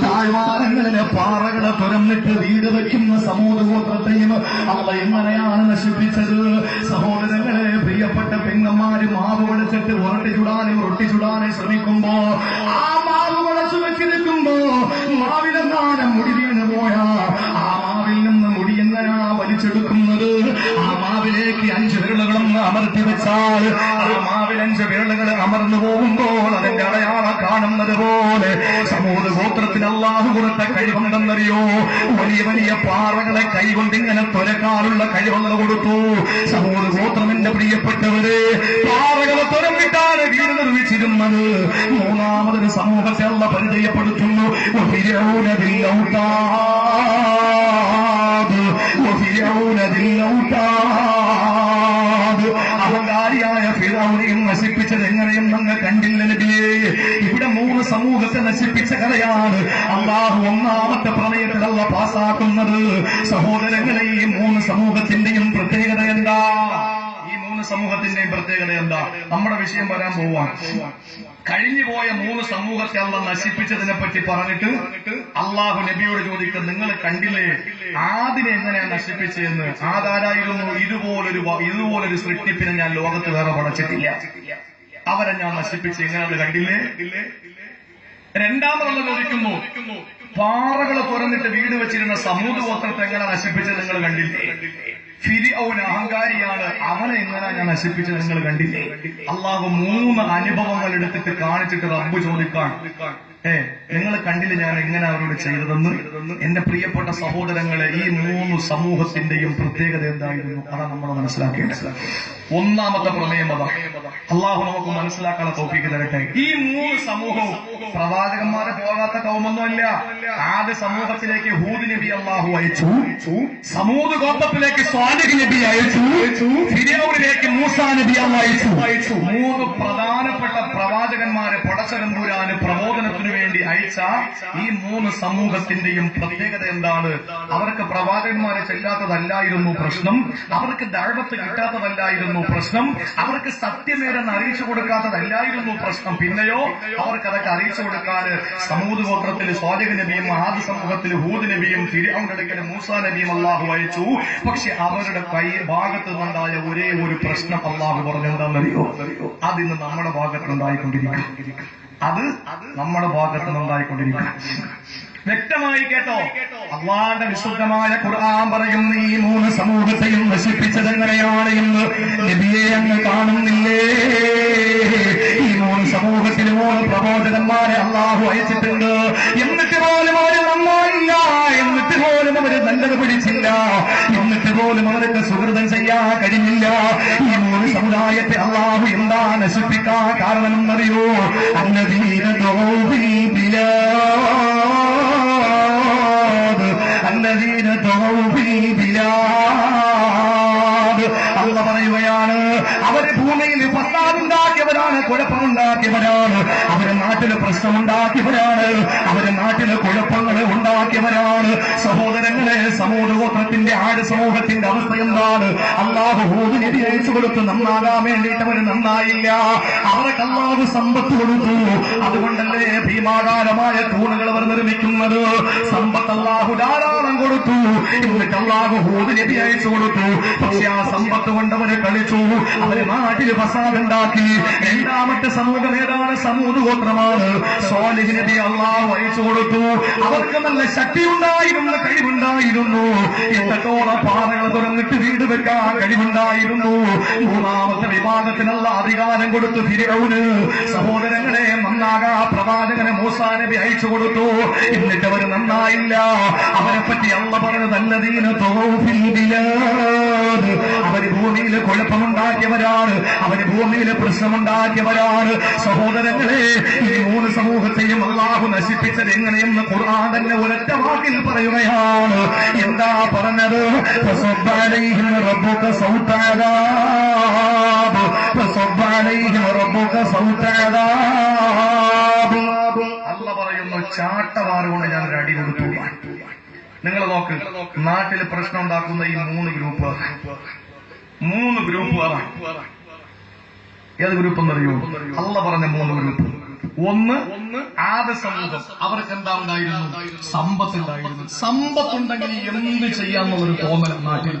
താഴ്വാരങ്ങളിലെ പാറകളെ തുരന്നിട്ട് വീട് വയ്ക്കുന്ന സമൂഹഗോത്രത്തെയും അള്ള എങ്ങനെയാണ് നശിപ്പിച്ചത്? സഹോദരങ്ങളെ, പ്രിയപ്പെട്ട പെങ്ങന്മാര് മാവ് വിളിച്ചിട്ട് ഉരട്ടി ചുടാനും ശ്രമിക്കുമ്പോ ആ മാവ് വളച്ചു വെച്ചിരിക്കുമ്പോ മാവിലെങ്ങാനും മുടി വീണ് പോയാ ആ മാവിൽ നിന്ന് മുടി എങ്ങനാ വലിച്ചെടുക്കുന്നത്? ആ മാവിലേക്ക് 5 വിരലുകളും അമർത്തി വെച്ചാൽ ആ മാവിൽ 5 വിരലുകൾ അമർന്നു പോകുമ്പോൾ അതിന്റെ അടയാളം കാണുന്നത് പോലെ സമൂഹഗോത്രത്തിന് അല്ലാഹു കൊടുത്ത കഴിവുണ്ടെന്നറിയോ? വലിയ വലിയ പാറകളെ കൈകൊണ്ടിങ്ങനെ തുരക്കാനുള്ള കഴിവുകൾ കൊടുത്തു സമൂഹഗോത്രമിന്റെ പ്രിയപ്പെട്ടവര്. പാറകളെ തുരന്നിട്ടാണ് വീട് നിർമ്മിച്ചിരുന്നത്. മൂന്നാമതൊരു സമൂഹത്തെ അല്ല പരിചയപ്പെടുത്തുന്നു. അഹങ്കാരിയായ ഫിർഔനെയും നശിപ്പിച്ചത് എങ്ങനെയും നിങ്ങൾ കണ്ടില്ല നബിയേ? ഇവിടെ 3 സമൂഹത്തെ നശിപ്പിച്ച കഥയാണ് അല്ലാഹു ഒന്നാമത്തെ പ്രളയത്തിൽ അല്ല പാസാക്കുന്നത്. സഹോദരങ്ങളെ, ഈ 3 സമൂഹത്തിന്റെയും പ്രത്യേകത എന്താ? ഈ 3 സമൂഹത്തിന്റെയും പ്രത്യേകത എന്താ? നമ്മുടെ വിഷയം വരാൻ പോവാൻ. കഴിഞ്ഞുപോയ 3 സമൂഹത്തെ അല്ല നശിപ്പിച്ചതിനെ പറ്റി പറഞ്ഞിട്ട് അള്ളാഹു നബിയോട് ചോദിക്കും, നിങ്ങൾ കണ്ടില്ലേ ആദിനെ എങ്ങനെയാണ് നശിപ്പിച്ചതെന്ന്? ആദാരായിരുന്നു, ഇതുപോലൊരു സൃഷ്ടിപ്പിനെ ഞാൻ ലോകത്ത് വേറെ പടച്ചിട്ടില്ല, അവരെ ഞാൻ നശിപ്പിച്ച് എങ്ങനെയാണ് കണ്ടില്ലേ? രണ്ടാമതെന്ന് ചോദിക്കുന്നു, പാറകളെ തുറന്നിട്ട് വീട് വെച്ചിരുന്ന സമൂഹഗോത്രത്തെ എങ്ങനെ നശിപ്പിച്ചത് നിങ്ങൾ കണ്ടില്ലേ? ഫിർഔൻ അഹങ്കാരിയാണ്, അവനെ എങ്ങനെ ഞാൻ നശിപ്പിച്ചത് നിങ്ങൾ കണ്ടില്ലേ? അള്ളാഹു 3 അനുഭവങ്ങൾ എടുത്തിട്ട് കാണിച്ചിട്ട് റബ്ബ് ചോദിക്കാൻ, നിങ്ങൾ കണ്ടില്ല ഞാൻ എങ്ങനെ അവരോട് ചെയ്തതെന്ന്? എന്റെ പ്രിയപ്പെട്ട സഹോദരങ്ങളെ, ഈ 3 സമൂഹത്തിന്റെയും പ്രത്യേകത എന്തായിരുന്നു? അതാണ് നമ്മൾ മനസ്സിലാക്കേണ്ടത്. ഒന്നാമത്തെ പ്രമേയം അതാ. അള്ളാഹു നമുക്ക് മനസ്സിലാക്കാനുള്ള തൗഫീഖ് തരട്ടെ. ഈ 3 സമൂഹവും പ്രവാചകന്മാരെ പോകാത്ത കൗമൊന്നുമല്ല. ആദ്യ സമൂഹത്തിലേക്ക് ഹൂദ് നബി അള്ളാഹു അയച്ചു, സമൂദ് ഗോത്രത്തിലേക്ക് സ്വാലിഹ് നബി അയച്ചു, ഫിർഔനിലേക്ക് മൂസാ നബി അയച്ചു. 3 പ്രധാനപ്പെട്ട പ്രവാചകന്മാരെ പടച്ചതമ്പുരാന് പ്രബോധനത്തിന് വേണ്ടി അയച്ച ഈ 3 സമൂഹത്തിന്റെയും പ്രത്യേകത എന്താണ്? അവർക്ക് പ്രവാചകന്മാരെ ചെല്ലാത്തതല്ലായിരുന്നു പ്രശ്നം, അവർക്ക് ദഅവത്ത് കിട്ടാത്തതല്ലായിരുന്നു പ്രശ്നം, അവർക്ക് സത്യമേതെന്ന് അറിയിച്ചു കൊടുക്കാത്തതല്ലായിരുന്നു പ്രശ്നം. പിന്നെയോ അവർക്കതൊക്കെ അറിയിച്ചു കൊടുക്കാൻ സമൂദ് ഗോത്രത്തിൽ സ്വാലിഹ് നബിയും ആദി സമൂഹത്തിൽ ഹൂദ് നബിയും ഫിർഔന്റെ അടുക്കൽ മൂസാ നബിയും അള്ളാഹു അയച്ചു. പക്ഷെ അവരുടെ ഭാഗത്ത് നിന്നുണ്ടായ ഒരേ ഒരു പ്രശ്നം അള്ളാഹു പറഞ്ഞെന്താണെന്നറിയോ? അതിന്ന് നമ്മുടെ ഭാഗത്തുനിന്നുണ്ടായിക്കൊണ്ടിരിക്കും. അത് നമ്മുടെ ഭാഗത്ത് നിന്നുണ്ടായിക്കൊണ്ടിരിക്കും. വ്യക്തമായി കേട്ടോ. അള്ളാഹുവിന്റെ വിശുദ്ധമായ ഖുർആൻ പറയുന്ന ഈ 3 സമൂഹത്തെയും നശിപ്പിച്ചത് എങ്ങനെയാണ് എന്ന് നബിയെ അങ്ങ് കാണുന്നില്ലേ? ഈ 3 സമൂഹത്തിൽ 3 പ്രബോധകന്മാരെ അള്ളാഹു അയച്ചിട്ടുണ്ട്. എന്നിട്ട് പോലും അവര് നന്നായില്ല, എന്നിട്ട് പോലും അവര് നല്ലത് പിടിച്ചില്ല, എന്നിട്ട് പോലും അവർക്ക് സുഹൃതം ചെയ്യാൻ കഴിഞ്ഞില്ല. ഈ 3 സമുദായത്തെ അള്ളാഹു എന്താ നശിപ്പിക്കാൻ കാരണമെന്നറിയോ? അല്ലദീന ദൗബില الذين طغوا في البلاد. അള്ള പറയുകയാണ്, അവര് ഭൂമിയിൽ ഫസാദുണ്ടാക്കിയവരാണ്, കുഴപ്പമുണ്ടാക്കിയവരാണ്, അവര് നാട്ടില് പ്രശ്നമുണ്ടാക്കിയവരാണ്, അവര് നാട്ടില് കുഴപ്പങ്ങൾ ഉണ്ടാക്കിയവരാണ്. സഹോദരങ്ങളെ, സമൂഹഗോത്രത്തിന്റെ ആട് സമൂഹത്തിന്റെ അവസ്ഥ എന്താണ്? അള്ളാഹു ഹൂദ് നബി അയച്ചു കൊടുത്തു നന്നാകാൻ വേണ്ടിയിട്ട് അവര് നന്നായില്ല. അവർക്ക് അള്ളാഹു സമ്പത്ത് കൊടുത്തു. അതുകൊണ്ടല്ലേ ഭീമാകാരമായ തൂണുകൾ അവർ നിർമ്മിക്കുന്നത്. സമ്പത്ത് അള്ളാഹു ധാരാളം കൊടുത്തു. എന്നിട്ട് അള്ളാഹു ഹൂദ് നബി അയച്ചു കൊടുത്തു. പക്ഷെ ആ സമ്പത്ത് കൊണ്ട് അവര് കളിച്ചു, അവര് നാട്ടിൽ ഫസാദുണ്ടാക്കി. രണ്ടാമത്തെ സമൂഹം ഏതാണ്? സമൂഹ് ഗോത്രമാണ്. സ്വാലിഹ് നബി അള്ളാഹു അയച്ചു കൊടുത്തു. അവർക്ക് നല്ല ശക്തിയുണ്ടായിരുന്നു, കഴിവുണ്ടായിരുന്നു, എത്രത്തോളം പാറകൾ തുറന്നിട്ട് വീട് വെക്കാൻ കഴിവുണ്ടായിരുന്നു. മൂന്നാമത്തെ വിഭാഗത്തിനുള്ള അധികാരം കൊടുത്തു ഫിർഔന്. സഹോദരങ്ങളെ, നന്നാകാ പ്രവാചകനെ മൂസാ നബി അയച്ചു കൊടുത്തു. എന്നിട്ട് അവർ നന്നായില്ല. അവരെ പറ്റി അള്ള പറഞ്ഞത് അല്ലദീന തഗൗ ഫിൽ ബിലാദ്. അവര് ഭൂമിയിൽ കുഴപ്പമുണ്ടാക്കിയവരാണ്, അവര് ഭൂമിയിൽ പ്രശ്നമുണ്ടാക്കിയവരാണ്. സഹോദരങ്ങളെ, ഈ 3 സമൂഹത്തെയും അള്ളാഹു നശിപ്പിച്ചത് എങ്ങനെയെന്ന് ഖുർആൻ തന്നെ ഒരൊറ്റ വാക്കിൽ പറയുകയാണ്. എന്താ പറഞ്ഞത്? ഫസബ്ബ അലൈഹിം റബ്ബുക സൗത അദാബ്, ഫസബ്ബ അലൈഹിം റബ്ബുക സൗത അദാബ്. അള്ള പറയുന്നു, ചാട്ടവാറുകൊണ്ട് ഞാൻ ഒരു അടി കൊടുത്തു. നിങ്ങൾ നോക്ക്, നാട്ടിൽ പ്രശ്നം ഉണ്ടാക്കുന്ന ഈ 3 ഗ്രൂപ്പ് ഏത് ഗ്രൂപ്പ് എന്നറിയോ? അള്ള പറഞ്ഞ 3 ഗ്രൂപ്പ്. ഒന്ന് ആദ സമൂഹം, അവർക്ക് എന്താ ഉണ്ടായിരുന്നു? സമ്പത്തുണ്ടായിരുന്നു. സമ്പത്തുണ്ടെങ്കിൽ എന്ത് ചെയ്യാന്നുള്ളൊരു തോന്നൽ നാട്ടിൽ.